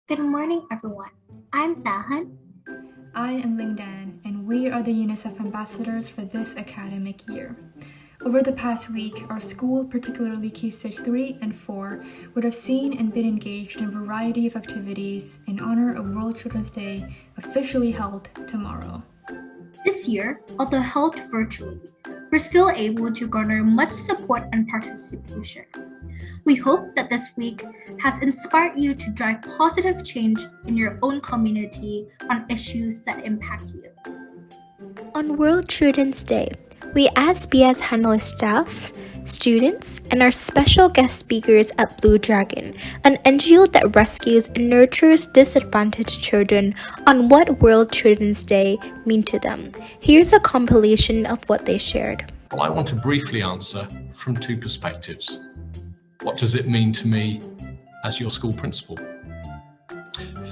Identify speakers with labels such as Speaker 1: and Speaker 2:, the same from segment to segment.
Speaker 1: Good morning, everyone. I'm Zahan.
Speaker 2: I am Lingdan, and we are the UNICEF ambassadors for this academic year. Over the past week, our school, particularly Key Stage 3 and 4, would have seen and been engaged in a variety of activities in honor of World Children's Day, officially held tomorrow.
Speaker 1: This year, although held virtually, we're still able to garner much support and participation. We hope that this week has inspired you to drive positive change in your own community on issues that impact you. On World Children's Day, we as BS Hanoi staff, students, and our special guest speakers at Blue Dragon, an NGO that rescues and nurtures disadvantaged children, on what World Children's Day mean to them. Here's a compilation of what they shared.
Speaker 3: Well, I want to briefly answer from two perspectives. What does it mean to me as your school principal?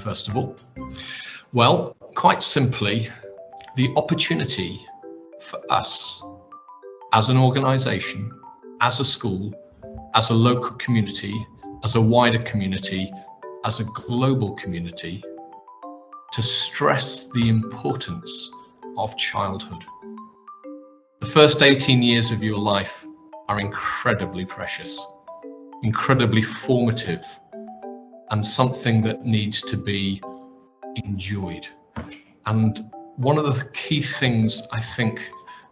Speaker 3: First of all, well, quite simply, the opportunity for us as an organisation, as a school, as a local community, as a wider community, as a global community, to stress the importance of childhood. The first 18 years of your life are incredibly precious, incredibly formative, and something that needs to be enjoyed. And one of the key things I think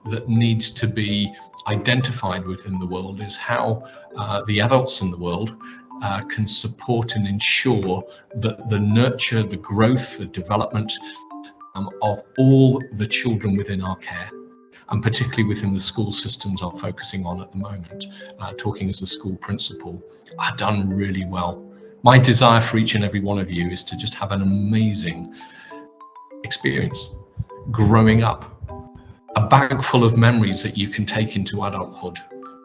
Speaker 3: that needs to be identified within the world is how the adults in the world can support and ensure that the nurture, the growth, the development of all the children within our care, and particularly within the school systems I'm focusing on at the moment, talking as a school principal, are done really well. My desire for each and every one of you is to just have an amazing experience growing up, a bag full of memories that you can take into adulthood,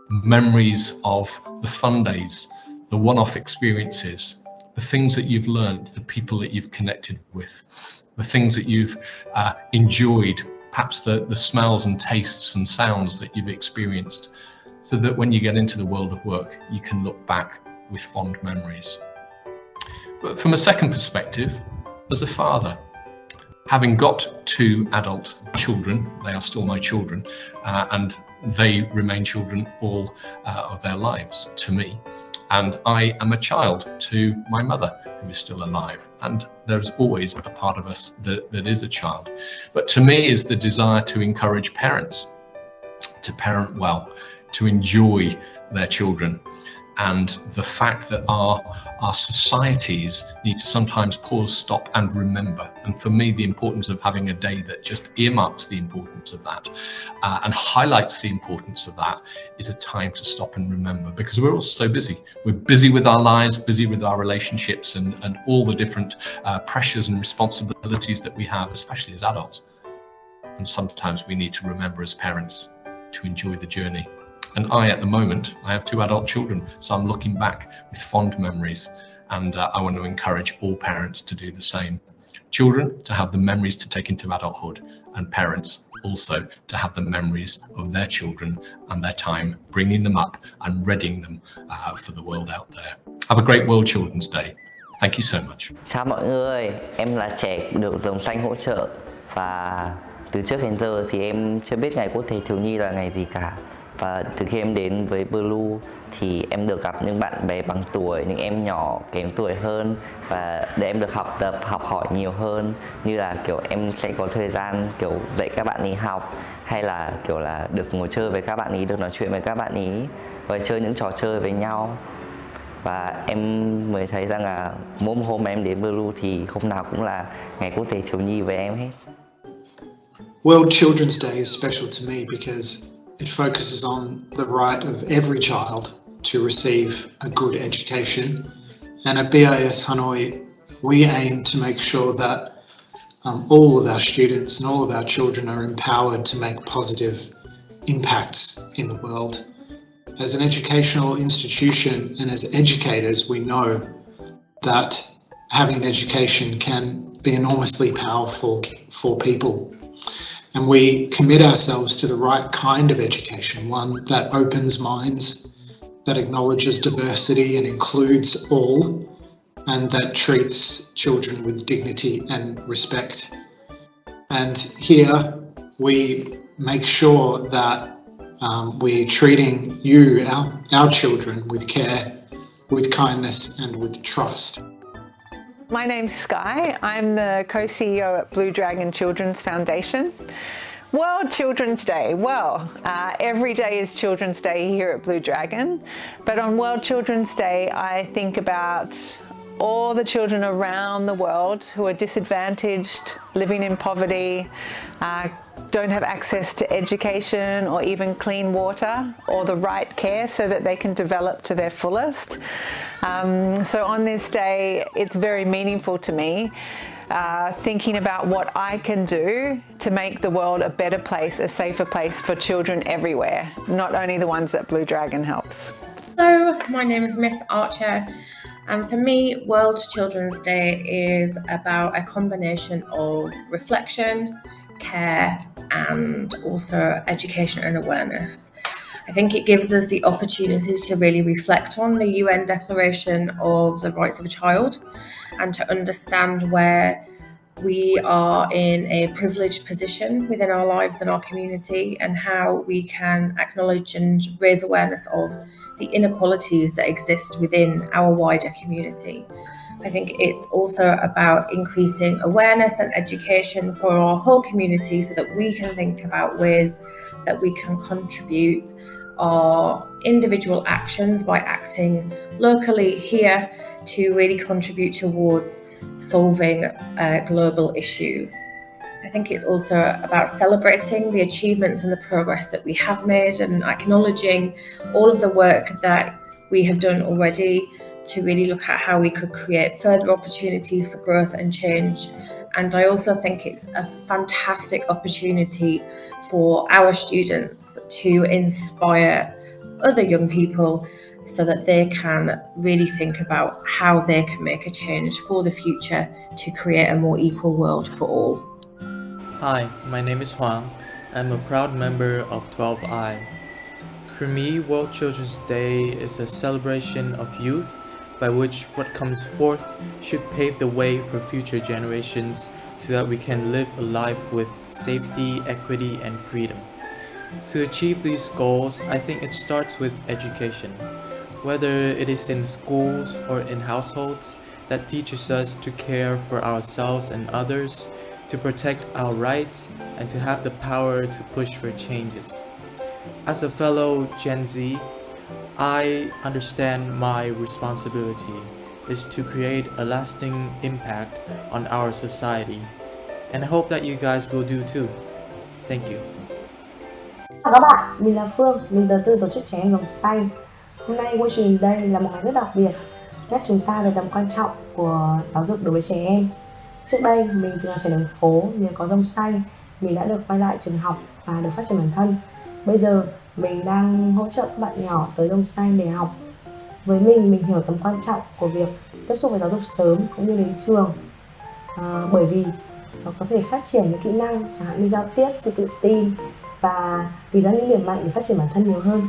Speaker 3: memories of the fun days, the one-off experiences, the things that you've learned, the people that you've connected with, the things that you've enjoyed, perhaps the smells and tastes and sounds that you've experienced, so that when you get into the world of work, you can look back with fond memories. But from a second perspective, as a father, having got two adult children, they are still my children, and they remain children all of their lives to me. And I am a child to my mother, who is still alive. And there's always a part of us that is a child. But to me is the desire to encourage parents to parent well, to enjoy their children. And the fact that our societies need to sometimes pause, stop and remember. And for me, the importance of having a day that just earmarks the importance of that and highlights the importance of that is a time to stop and remember, because we're all so busy. We're busy with our lives, busy with our relationships and all the different pressures and responsibilities that we have, especially as adults. And sometimes we need to remember as parents to enjoy the journey. And at the moment, I have two adult children, so I'm looking back with fond memories, and I want to encourage all parents to do the same. Children to have the memories to take into adulthood, and parents also to have the memories of their children and their time bringing them up and readying them for the world out there. Have a great World Children's Day. Thank you so much.
Speaker 4: Chào mọi người, em là Trẻ được Dòng Xanh hỗ trợ, và từ trước đến giờ thì em chưa biết Ngày Quốc tế Thiếu nhi là ngày gì cả. Và từ khi em đến với Blue thì em được gặp những bạn bè bằng tuổi, những em nhỏ kém tuổi hơn, và để em được học tập, học hỏi nhiều hơn, như là kiểu em sẽ có thời gian kiểu dạy các bạn ý học, hay là kiểu là được ngồi chơi với các bạn ý, được nói chuyện với các bạn ý và chơi những trò chơi với nhau. Và em mới thấy rằng là mỗi một hôm em đến Blue thì hôm nào cũng là Ngày Quốc tế Thiếu nhi với em hết.
Speaker 5: World Children's Day is special to me because it focuses on the right of every child to receive a good education. And at BIS Hanoi, we aim to make sure that all of our students and all of our children are empowered to make positive impacts in the world. As an educational institution and as educators, we know that having an education can be enormously powerful for people. And we commit ourselves to the right kind of education, one that opens minds, that acknowledges diversity and includes all, and that treats children with dignity and respect. And here we make sure that we're treating you, our children, with care, with kindness and with trust.
Speaker 6: My name's Sky. I'm the co-CEO at Blue Dragon Children's Foundation. World Children's Day. Well, every day is Children's Day here at Blue Dragon, but on World Children's Day I think about all the children around the world who are disadvantaged, living in poverty, don't have access to education or even clean water or the right care so that they can develop to their fullest. So on this day, it's very meaningful to me, thinking about what I can do to make the world a better place, a safer place for children everywhere, not only the ones that Blue Dragon helps.
Speaker 7: Hello, my name is Miss Archer. And for me, World Children's Day is about a combination of reflection, care, and also education and awareness. I think it gives us the opportunity to really reflect on the UN Declaration of the Rights of a Child and to understand where we are in a privileged position within our lives and our community, and how we can acknowledge and raise awareness of the inequalities that exist within our wider community. I think it's also about increasing awareness and education for our whole community so that we can think about ways that we can contribute our individual actions by acting locally here to really contribute towards solving global issues. I think it's also about celebrating the achievements and the progress that we have made and acknowledging all of the work that we have done already to really look at how we could create further opportunities for growth and change. And I also think it's a fantastic opportunity for our students to inspire other young people so that they can really think about how they can make a change for the future to create a more equal world for all.
Speaker 8: Hi, my name is Huang. I'm a proud member of 12I. For me, World Children's Day is a celebration of youth by which what comes forth should pave the way for future generations so that we can live a life with safety, equity, and freedom. To achieve these goals, I think it starts with education, whether it is in schools or in households that teaches us to care for ourselves and others, to protect our rights, and to have the power to push for changes. As a fellow Gen Z, I understand my responsibility is to create a lasting impact on our society, and I hope that you guys will do too. Thank you.
Speaker 9: Chào các bạn, mình là Phương, mình tới từ tổ chức trẻ em Vòng Xanh. Hôm nay World Children's Day là một ngày rất đặc biệt, nhắc chúng ta về tầm quan trọng của giáo dục đối với trẻ em. Trước đây, mình từng là trẻ đường phố, nhờ có Vòng Xanh, mình đã được quay lại trường học và được phát triển bản thân. Bây giờ, mình đang hỗ trợ các bạn nhỏ tới Vòng Xanh để học. Với mình hiểu tầm quan trọng của việc tiếp xúc với giáo dục sớm cũng như đến trường. Bởi vì nó có thể phát triển những kỹ năng, chẳng hạn như giao tiếp, sự tự tin và tìm ra những điểm mạnh để phát triển bản thân nhiều hơn.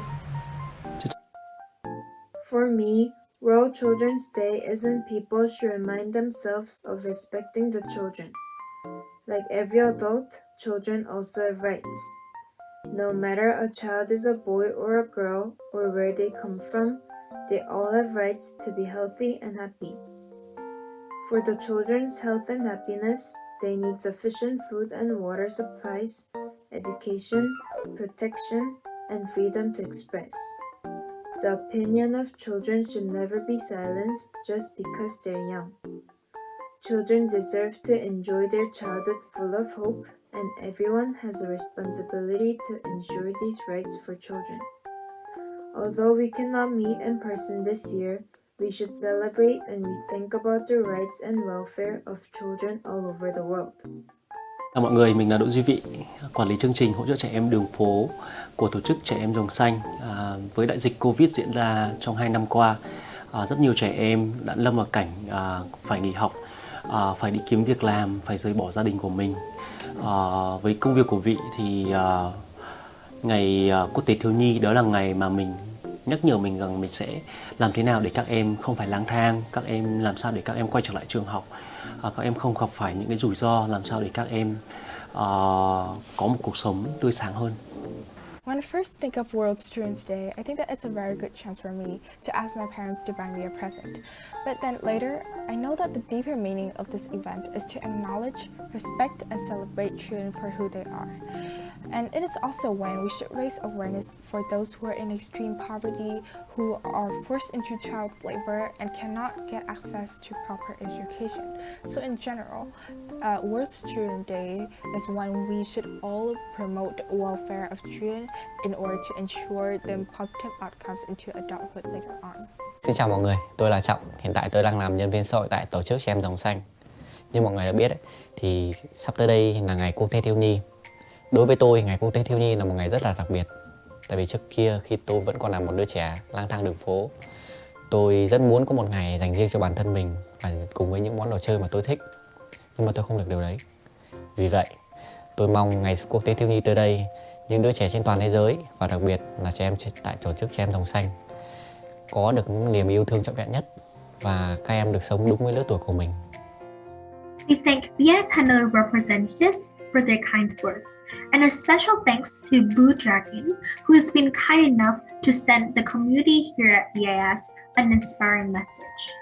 Speaker 10: For me, World Children's Day isn't people should remind themselves of respecting the children. Like every adult, children also have rights. No matter a child is a boy or a girl or where they come from, they all have rights to be healthy and happy. For the children's health and happiness, they need sufficient food and water supplies, education, protection, and freedom to express. The opinion of children should never be silenced just because they're young. Children deserve to enjoy their childhood full of hope, and everyone has a responsibility to ensure these rights for children. Although we cannot meet in person this year, we should celebrate and rethink about the rights and welfare of children all over the world.
Speaker 11: Chào mọi người, mình là Đỗ Duy Vị, quản lý chương trình hỗ trợ trẻ em đường phố của tổ chức Trẻ em Vòng Xanh. Với đại dịch Covid diễn ra trong 2 năm qua, rất nhiều trẻ em đã lâm vào cảnh phải nghỉ học, phải đi kiếm việc làm, phải rời bỏ gia đình của mình. Với công việc của Vị thì ngày Quốc tế Thiếu nhi đó là ngày mà mình nhắc nhở mình rằng mình sẽ làm thế nào để các em không phải lang thang, các em làm sao để các em quay trở lại trường học, các em không gặp phải những cái rủi ro, làm sao để các em có một cuộc sống tươi sáng hơn.
Speaker 12: When I first think of World Students Day, I think that it's a very good chance for me to ask my parents to buy me a present. But then later, I know that the deeper meaning of this event is to acknowledge, respect, and celebrate children for who they are. And it is also when we should raise awareness for those who are in extreme poverty, who are forced into child labor and cannot get access to proper education. So in general, World Student Day is when we should all promote the welfare of children in order to ensure them positive outcomes into adulthood later on.
Speaker 13: Xin chào mọi người, tôi là Trọng. Hiện tại tôi đang làm nhân viên xã hội tại tổ chức Trẻ Em Dòng Xanh. Như mọi người đã biết thì sắp tới đây là ngày Quốc tế Thiếu nhi. Đối với tôi, ngày Quốc tế Thiếu nhi là một ngày rất là đặc biệt. Tại vì trước kia khi tôi vẫn còn là một đứa trẻ lang thang đường phố, tôi rất muốn có một ngày dành riêng cho bản thân mình và cùng với những món đồ chơi mà tôi thích. Nhưng mà tôi không được điều đấy. Vì vậy, tôi mong ngày Quốc tế Thiếu nhi tới đây, những đứa trẻ trên toàn thế giới và đặc biệt là trẻ em tại tổ chức Trẻ Em Dòng Xanh có được những niềm yêu thương trọn vẹn nhất và các em được sống đúng với lứa tuổi của mình.
Speaker 1: We thank BS Hanoi representatives for their kind words, and a special thanks to Blue Dragon, who has been kind enough to send the community here at BIS an inspiring message.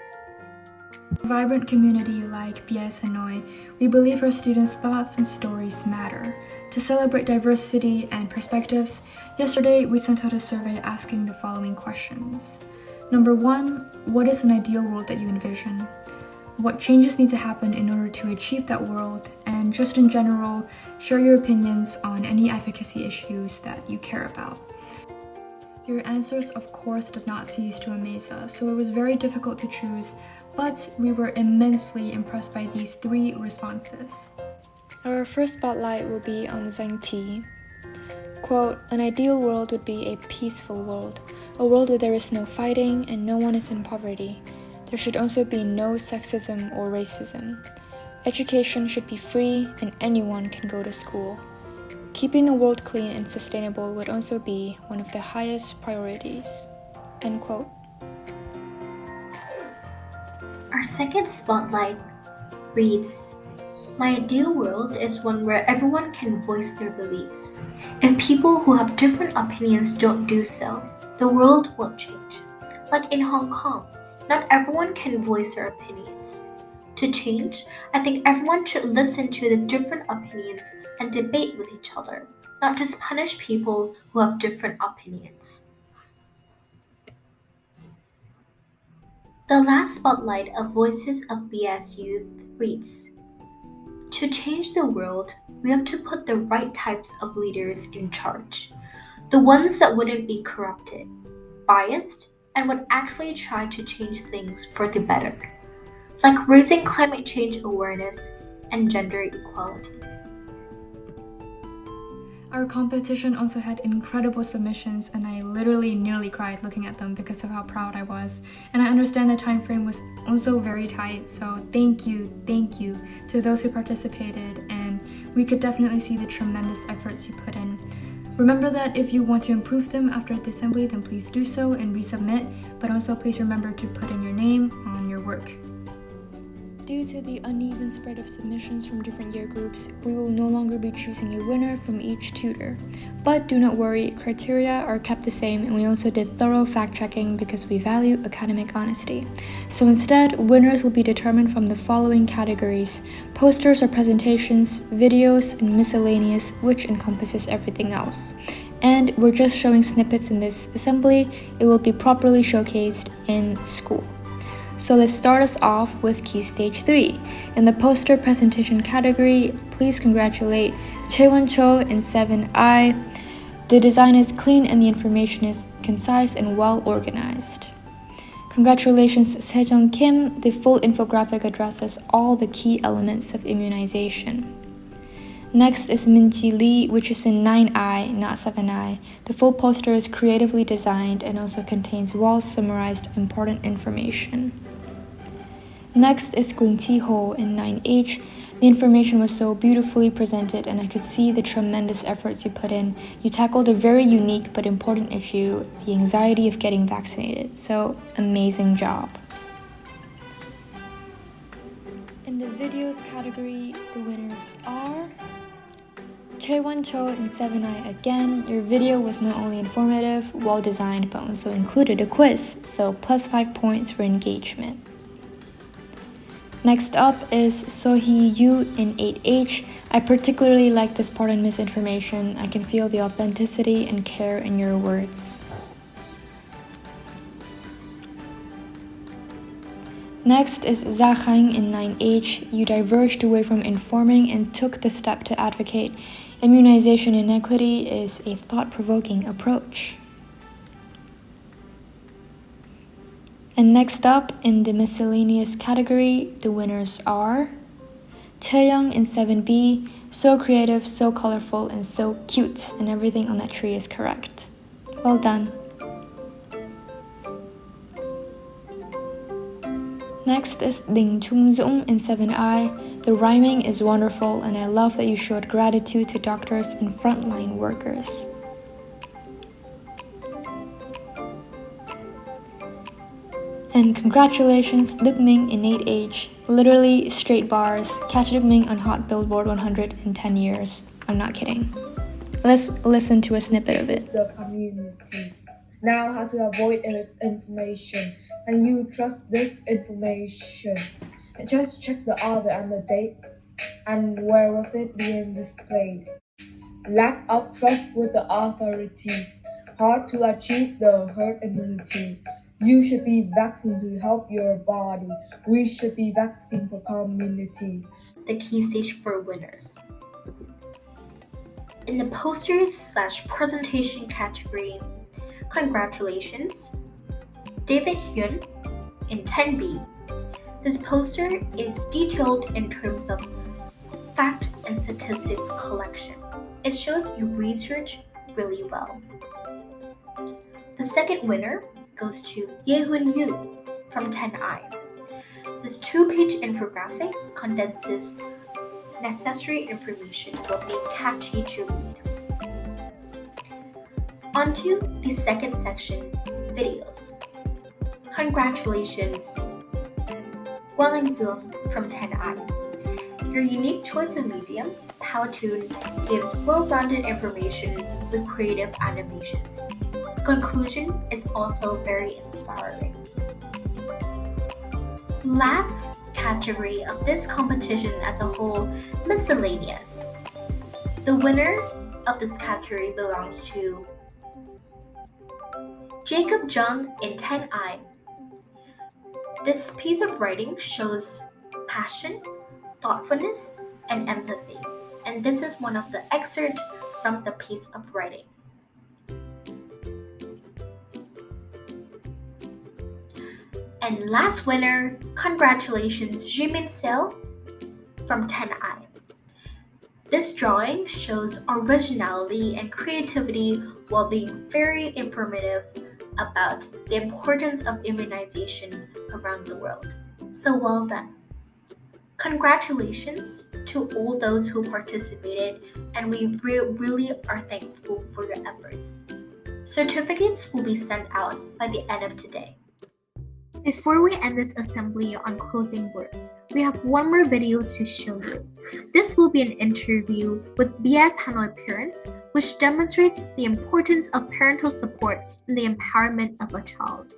Speaker 2: A vibrant community like BIS Hanoi, we believe our students' thoughts and stories matter. To celebrate diversity and perspectives, yesterday we sent out a survey asking the following questions. Number 1, what is an ideal world that you envision? What changes need to happen in order to achieve that world? And just in general, share your opinions on any advocacy issues that you care about. Your answers, of course, did not cease to amaze us, so it was very difficult to choose, but we were immensely impressed by these 3 responses.
Speaker 14: Our first spotlight will be on Zhang Ti. Quote, an ideal world would be a peaceful world, a world where there is no fighting and no one is in poverty. There should also be no sexism or racism. Education should be free and anyone can go to school. Keeping the world clean and sustainable would also be one of the highest priorities. End quote.
Speaker 1: Our second spotlight reads, my ideal world is one where everyone can voice their beliefs. If people who have different opinions don't do so, the world won't change. Like in Hong Kong, not everyone can voice their opinions. To change, I think everyone should listen to the different opinions and debate with each other, not just punish people who have different opinions. The last spotlight of Voices of BS Youth reads, to change the world, we have to put the right types of leaders in charge. The ones that wouldn't be corrupted, biased, and would actually try to change things for the better, like raising climate change awareness and gender equality.
Speaker 2: Our competition also had incredible submissions, and I literally nearly cried looking at them because of how proud I was. And I understand the time frame was also very tight, so thank you to those who participated, and we could definitely see the tremendous efforts you put in. Remember that if you want to improve them after the assembly, then please do so and resubmit, but also please remember to put in your name on your work.
Speaker 14: Due to the uneven spread of submissions from different year groups, we will no longer be choosing a winner from each tutor. But do not worry, criteria are kept the same, and we also did thorough fact-checking because we value academic honesty. So instead, winners will be determined from the following categories: posters or presentations, videos, and miscellaneous, which encompasses everything else. And we're just showing snippets in this assembly. It will be properly showcased in school. So let's start us off with Key Stage 3. In the poster presentation category, please congratulate Chaewon Cho in 7I. The design is clean and the information is concise and well organized. Congratulations Sejong Kim, the full infographic addresses all the key elements of immunization. Next is Minji Lee, which is in 9I, not 7I. The full poster is creatively designed and also contains well summarized important information. Next is Gwing Ti Ho in 9H. The The information was so beautifully presented, and I could see the tremendous efforts you put in. You tackled a very unique but important issue, the anxiety of getting vaccinated. So, amazing job. In the videos category, the winners are Chaewon Cho and 7i again. Your video was not only informative, well designed, but also included a quiz, so plus 5 points for engagement. Next up is Sohee Yu in 8H. I particularly like this part on misinformation. I can feel the authenticity and care in your words. Next is Zhang in 9H. You diverged away from informing and took the step to advocate. Immunization inequity is a thought-provoking approach. And next up, in the miscellaneous category, the winners are Taeyoung in 7B. So creative, so colorful, and so cute, and everything on that tree is correct. Well done. Next is Ding Chung-Zoom in 7i. The rhyming is wonderful, and I love that you showed gratitude to doctors and frontline workers. And congratulations, Đức Minh in 8H. Literally straight bars. Catch Đức Minh on Hot Billboard 100 in 10 years. I'm not kidding. Let's listen to a snippet of it.
Speaker 15: The community. Now how to avoid misinformation. And you trust this information. And just check the author and the date. And where was it being displayed? Lack of trust with the authorities. Hard to achieve the herd immunity. You should be vaccinated to help your body. We should be vaccinated for community.
Speaker 1: The key stage for winners. In the posters/presentation category, congratulations, David Hyun in 10B. This poster is detailed in terms of fact and statistics collection. It shows you research really well. The second winner goes to Yehun Yu from 10i. This 2-page infographic condenses necessary information while being catchy to read. Onto the second section, videos. Congratulations, Gwang Zoom from 10i. Your unique choice of medium, Powtoon, gives well-rounded information with creative animations. Conclusion is also very inspiring. Last category of this competition as a whole, miscellaneous. The winner of this category belongs to Jacob Jung in 10i. This piece of writing shows passion, thoughtfulness, and empathy, and this is one of the excerpts from the piece of writing. And last winner, congratulations, Jimin Seo from 10i. This drawing shows originality and creativity while being very informative about the importance of immunization around the world. So well done. Congratulations to all those who participated, and we really are thankful for your efforts. Certificates will be sent out by the end of today. Before we end this assembly on closing words, we have one more video to show you. This will be an interview with BS Hanoi parents, which demonstrates the importance of parental support in the empowerment of a child.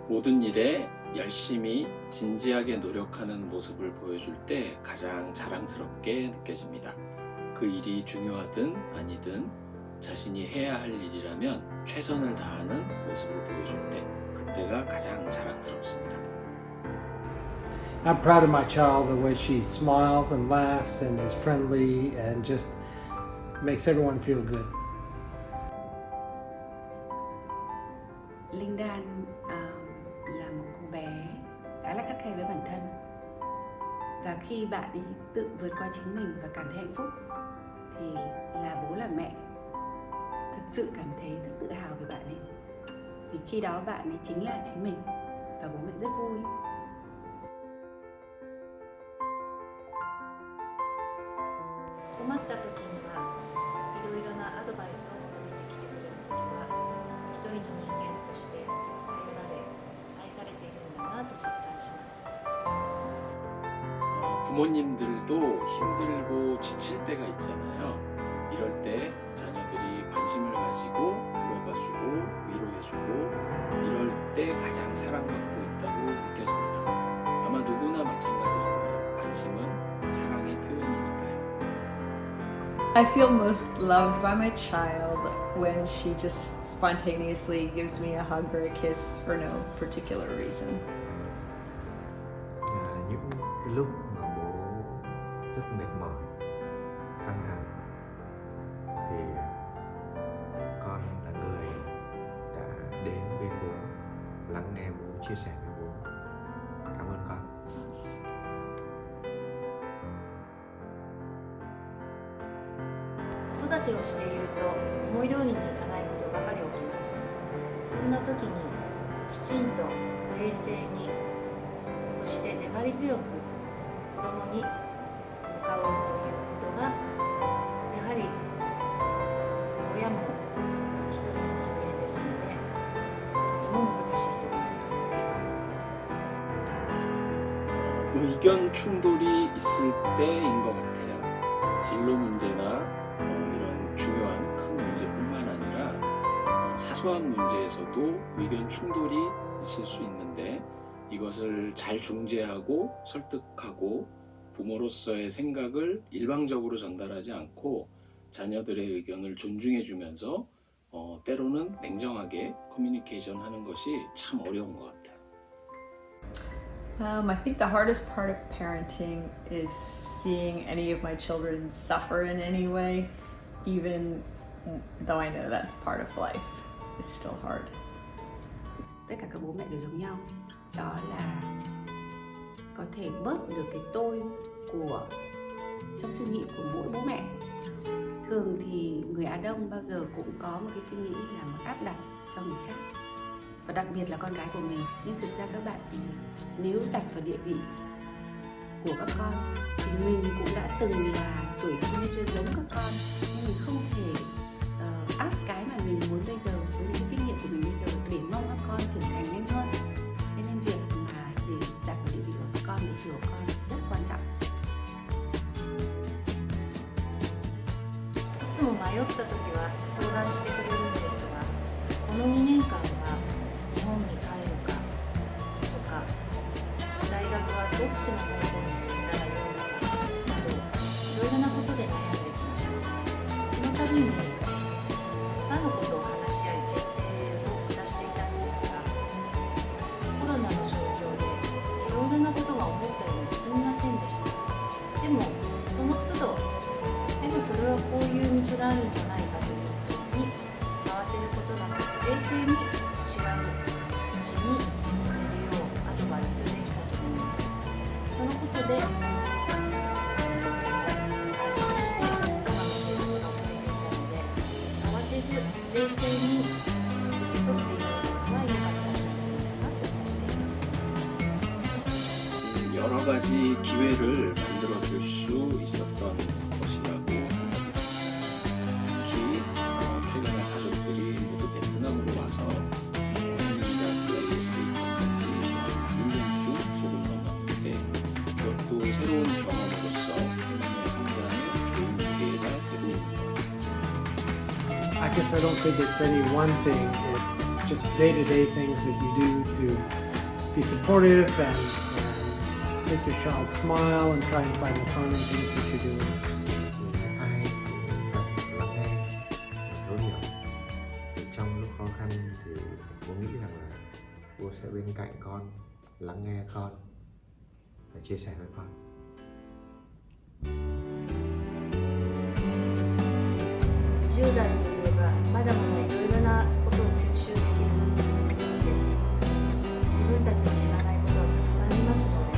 Speaker 16: 모든 일에 열심히 진지하게 노력하는 모습을 보여줄 때 가장 자랑스럽게 느껴집니다. 그 일이 중요하든 아니든 자신이 해야 할 일이라면 최선을 다하는 모습을 보여줄 때 그때가 가장 자랑스럽습니다.
Speaker 17: I'm proud of my child, the way she smiles and laughs and is friendly and just makes everyone feel good.
Speaker 18: Linh Dan là một cô bé khá là khắt khe với bản thân, và khi bạn ấy tự vượt qua chính mình và cảm thấy hạnh phúc thì là bố là mẹ thực sự cảm thấy rất tự hào về bạn ấy, vì khi đó bạn ấy chính là chính mình và bố mẹ rất vui.
Speaker 19: 困った時にはいろいろなアドバイスを求めてきてくれる時は一人の人間として頼られ愛されているんだなと実感します。
Speaker 16: 부모님들도 힘들고 지칠 때가 있잖아요. 이럴 때 자녀들이 관심을 가지고 물어봐주고 위로해주고 이럴 때 가장 사랑받고 있다고 느껴집니다. 아마 누구나 마찬가지일 거예요. 관심은 사랑의 표현이니까요.
Speaker 20: I feel most loved by my child when she just spontaneously gives me a hug or a kiss for no particular reason.
Speaker 21: Những cái lúc mà bố rất mệt mỏi, căng thẳng thì con là người đã đến bên bố, lắng nghe bố, chia sẻ với bố. Cảm ơn con.
Speaker 19: 子育てをしていると思い通りにいかないことばかり起きます。そんな時にきちんと冷静に、そして粘り強く子供に向かうということがやはり親も一人の人間ですのでとても難しいと思います。
Speaker 16: 의견 충돌이 있을 때인 것 같아요. 진로 문제나 이런 중요한 큰 문제뿐만 아니라 사소한 문제에서도 의견 충돌이 있을 수 있는데 이것을 잘 중재하고 설득하고 부모로서의 생각을 일방적으로 전달하지 않고 자녀들의 의견을 존중해주면서 때로는 냉정하게 커뮤니케이션 하는 것이 참 어려운 것 같아요.
Speaker 20: I think the hardest part of parenting is seeing any of my children suffer in any way, even though I know that's part of life. It's still hard.
Speaker 18: Tất cả các bố mẹ đều giống nhau, đó là có thể bớt được cái tôi của trong suy nghĩ của mỗi bố mẹ. Thường thì người Á Đông bao giờ cũng có một cái suy nghĩ là một áp đặt cho người khác, và đặc biệt là con cái của mình. Nhưng thực ra các bạn thì nếu đặt vào địa vị của các con thì mình cũng đã từng là tuổi teenager giống các con, nhưng mình không thể áp cái mà mình muốn bây giờ với những cái kinh nghiệm của mình bây giờ để mong các con trưởng thành nhanh hơn. Thế nên việc mà để đặt vào địa vị của các con để hiểu con rất quan trọng.
Speaker 19: いつも迷った時は相談してくれるんですが、この2年間は日本に帰るかとか、大学はどっちの方向に進んだらよいのかなど、いろいろなことで悩んできました。その度にたくさんのことを話し合い決定を下していたんですが、コロナの状況でいろいろなことが思ったように進みませんでした。でもその都度、でもそれはこういう道があるんじゃないかというふうに慌てることなく冷静に違う道に進めるようアドバイスできたと思います。そのことで娘が安心して今の生活が送れていたので、慌てず冷静に寄り添っているのは良かったんじゃないかなと思っています。
Speaker 16: 여러 가지 기회를 만들어 줄 수 있었던 것이라고 생각합니다. 특히 최근에 가족들이 모두 베트남으로 와서 한국이나 BIS 입학까지 1년 중 조금 넘었는데 이것도 새로운 경험으로서 본인의 성장에 좋은 기회가 되고 있습니다.
Speaker 17: I guess I don't think it's any one thing. It's just day-to-day things that you do to be supportive and make your child smile and try and find the fun in things that you're doing.
Speaker 21: Ai cũng lắng nghe, thấu hiểu. Trong lúc khó khăn thì bố nghĩ rằng là bố sẽ bên cạnh con, lắng nghe con và chia sẻ với con.10
Speaker 3: 代といえばまだまだいろいろなことを吸収できる年です。自分たちの知らないことはたくさんありますので、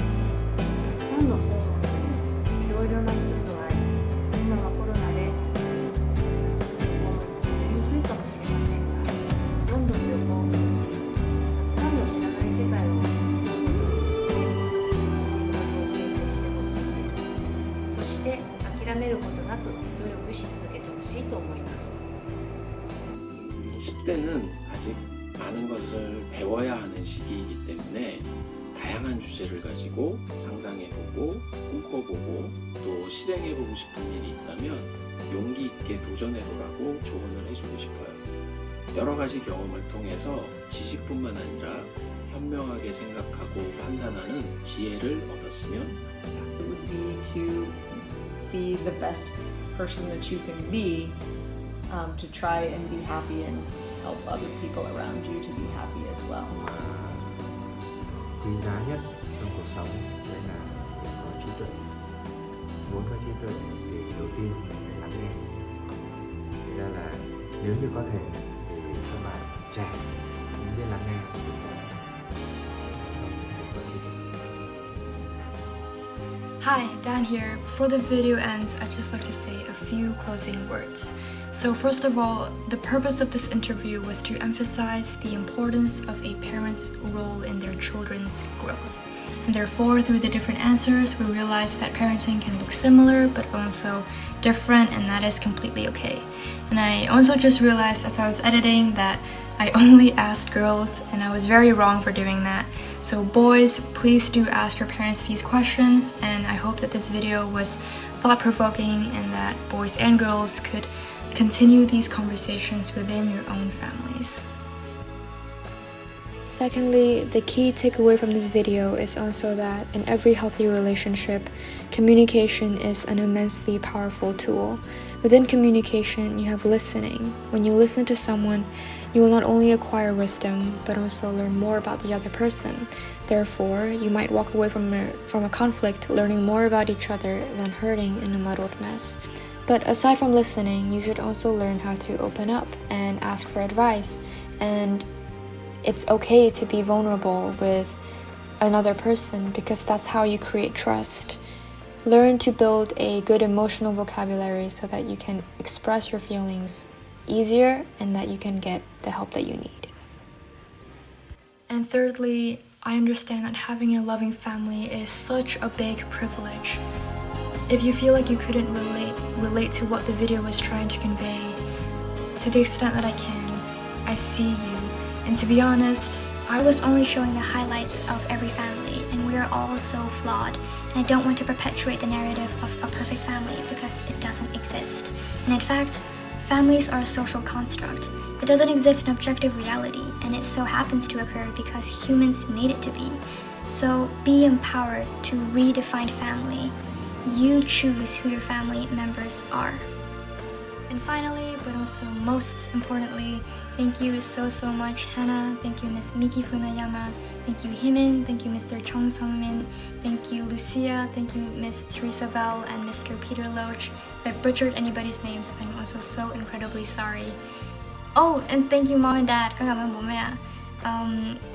Speaker 3: たくさんの本を読み、いろいろな人と会い、今はコロナでもう行きにくいかもしれませんが、どんどん旅行を続け、たくさんの知らない世界を見ることによって人格を形成してほしいです。そして諦めることなく努力し続けてほしいと思います。
Speaker 16: 10대는 아직 많은 것을 배워야 하는 시기이기 때문에 다양한 주제를 가지고 상상해보고 꿈꿔보고 또 실행해보고 싶은 일이 있다면 용기 있게 도전해보라고 조언을 해주고 싶어요. 여러 가지 경험을 통해서 지식뿐만 아니라 현명하게 생각하고 판단하는 지혜를 얻었으면 합니다.
Speaker 20: It would be to be the best person that you can be, to try and be happy and help other people around you to be happy as well.
Speaker 21: Quý giá nhất trong cuộc sống đấy là phải có trí tuệ. Muốn có trí tuệ thì đầu tiên phải lắng nghe. Thực ra là nếu như có thể thì các bạn trẻ cũng biết lắng nghe thì sẽ có trí tuệ.
Speaker 14: Hi, Dan here. Before the video ends, I'd just like to say a few closing words. So first of all, the purpose of this interview was to emphasize the importance of a parent's role in their children's growth. And therefore, through the different answers, we realized that parenting can look similar, but also different, and that is completely okay. And I also just realized as I was editing that I only asked girls, and I was very wrong for doing that. So boys, please do ask your parents these questions, and I hope that this video was thought-provoking and that boys and girls could continue these conversations within your own families. Secondly, the key takeaway from this video is also that in every healthy relationship, communication is an immensely powerful tool. Within communication, you have listening. When you listen to someone, you will not only acquire wisdom, but also learn more about the other person. Therefore, you might walk away from a conflict learning more about each other than hurting in a muddled mess. But aside from listening, you should also learn how to open up and ask for advice. And it's okay to be vulnerable with another person because that's how you create trust. Learn to build a good emotional vocabulary so that you can express your feelings easier and that you can get the help that you need. And thirdly, I understand that having a loving family is such a big privilege. If you feel like you couldn't relate to what the video was trying to convey, to the extent that I can, I see you. And to be honest,
Speaker 22: I was only showing the highlights of every family, and we are all so flawed. And I don't want to perpetuate the narrative of a perfect family because it doesn't exist. And in fact, families are a social construct. It doesn't exist in objective reality, and it so happens to occur because humans made it to be. So be empowered to redefine family. You choose who your family members are. And finally, but also most importantly, thank you so much, Hannah. Thank you, Miss Miki Funayama. Thank you, Himin. Thank you, Mr. Chong Sung-min. Thank you, Lucia. Thank you, Miss Teresa Vell and Mr. Peter Loach. If I butchered anybody's names, I'm also so incredibly sorry. Oh, and thank you, Mom and Dad.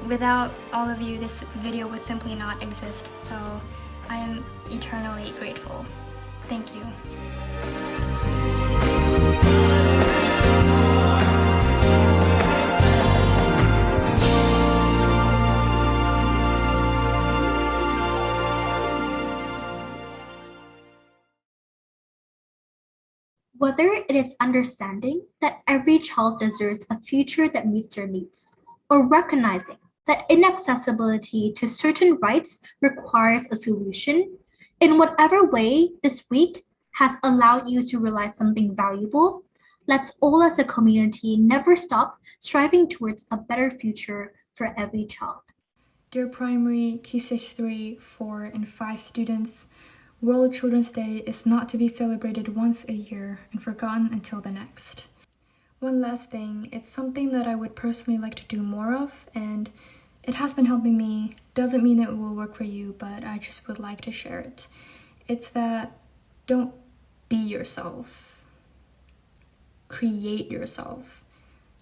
Speaker 22: Without all of you, this video would simply not exist. So I am eternally grateful. Thank you.
Speaker 1: Whether it is understanding that every child deserves a future that meets their needs, or recognizing that inaccessibility to certain rights requires a solution, in whatever way this week has allowed you to realize something valuable, let's all as a community never stop striving towards a better future for every child.
Speaker 14: Dear primary, Key Stage 3, 4, and 5 students, World Children's Day is not to be celebrated once a year and forgotten until the next. One last thing, it's something that I would personally like to do more of, and It has been helping me. Doesn't mean it will work for you, but I just would like to share it. It's that don't be yourself. Create yourself.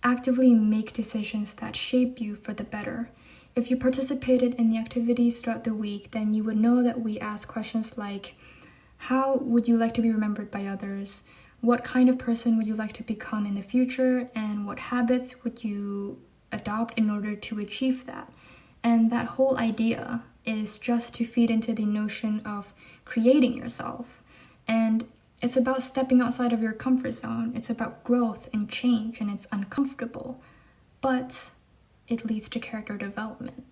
Speaker 14: Actively make decisions that shape you for the better. If you participated in the activities throughout the week, then you would know that we ask questions like, how would you like to be remembered by others? What kind of person would you like to become in the future? And what habits would you adopt in order to achieve that? And that whole idea is just to feed into the notion of creating yourself. And it's about stepping outside of your comfort zone. It's about growth and change, and it's uncomfortable, but it leads to character development.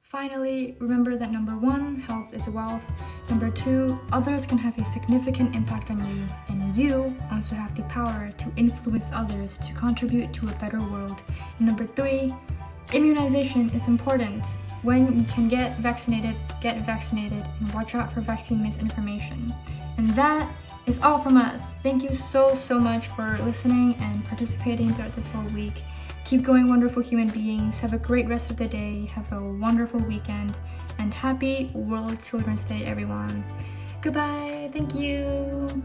Speaker 14: Finally, remember that number 1, health is wealth. Number 2, others can have a significant impact on you, and you also have the power to influence others to contribute to a better world. And number 3, immunization is important. When you can get vaccinated, and watch out for vaccine misinformation. And that is all from us. Thank you so much for listening and participating throughout this whole week. Keep going, wonderful human beings. Have a great rest of the day. Have a wonderful weekend. And happy World Children's Day, everyone. Goodbye. Thank you.